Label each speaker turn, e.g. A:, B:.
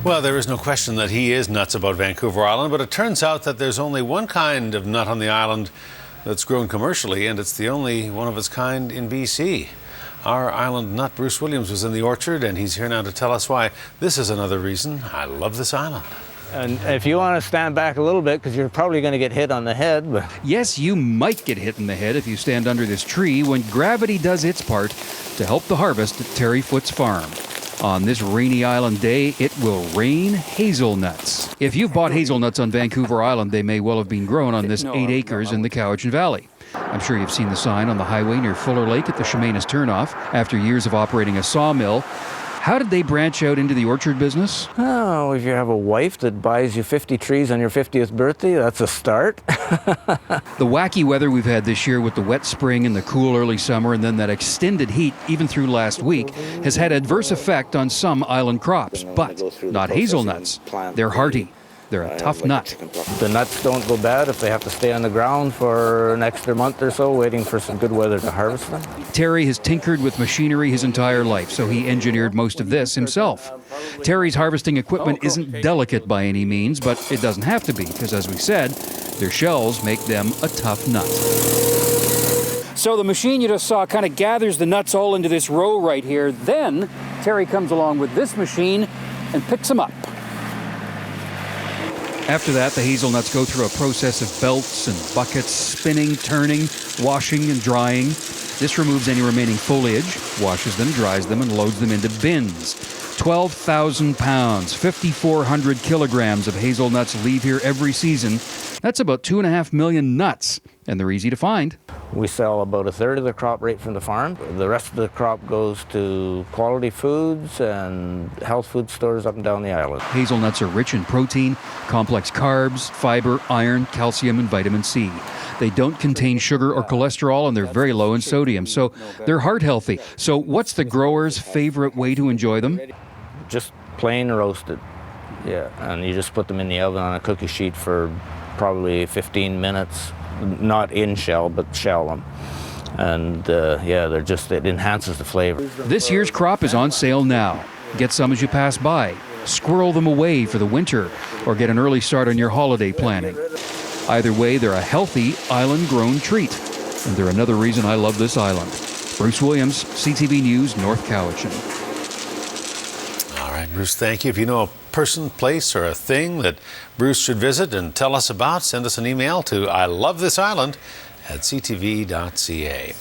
A: Well, there is no question that he is nuts about Vancouver Island, but it turns out that there's only one kind of nut on the island that's grown commercially, and it's the only one of its kind in BC. Our island nut, Bruce Williams, was in the orchard, and he's here now to tell us why. This is another reason I love this island.
B: And if you want to stand back a little bit, because you're probably going to get hit on the head. But
C: yes, you might get hit in the head if you stand under this tree when gravity does its part to help the harvest at Terry Foote's farm. On this rainy island day, it will rain hazelnuts. If you've bought hazelnuts on Vancouver Island, they may well have been grown on this 8 acres in the Cowichan Valley. I'm sure you've seen the sign on the highway near Fuller Lake at the Chemainus turnoff. After years of operating a sawmill, how did they branch out into the orchard business?
B: oh, if you have a wife that buys you 50 trees on your 50th birthday, that's a start.
C: The wacky weather we've had this year with the wet spring and the cool early summer and then that extended heat even through last week has had adverse effect on some island crops, but not hazelnuts. They're hardy. They're a tough nut.
B: The nuts don't go bad if they have to stay on the ground for an extra month or so, waiting for some good weather to harvest them.
C: Terry has tinkered with machinery his entire life, so he engineered most of this himself. Terry's harvesting equipment isn't delicate by any means, but it doesn't have to be, because as we said, their shells make them a tough nut. So the machine you just saw kind of gathers the nuts all into this row right here. Then Terry comes along with this machine and picks them up. After that, the hazelnuts go through a process of belts and buckets, spinning, turning, washing, and drying. This removes any remaining foliage, washes them, dries them, and loads them into bins. 12,000 pounds, 5,400 kilograms of hazelnuts leave here every season. That's about 2.5 million nuts, and they're easy to find.
B: We sell about a third of the crop right from the farm. The rest of the crop goes to quality foods and health food stores up and down the island.
C: Hazelnuts are rich in protein, complex carbs, fiber, iron, calcium, and vitamin C. They don't contain sugar or cholesterol, and they're very low in sodium, so they're heart healthy. So what's the grower's favorite way to enjoy them?
B: Just plain roasted, yeah. And you just put them in the oven on a cookie sheet for probably 15 minutes. Not in shell, but shell them. And yeah, it enhances the flavor.
C: This year's crop is on sale now. Get some as you pass by. Squirrel them away for the winter, or get an early start on your holiday planning. Either way, they're a healthy, island-grown treat. And they're another reason I love this island. Bruce Williams, CTV News, North Cowichan.
A: All right, Bruce, thank you. If you know a person, place, or a thing that Bruce should visit and tell us about, send us an email to ilovethisisland@ctv.ca.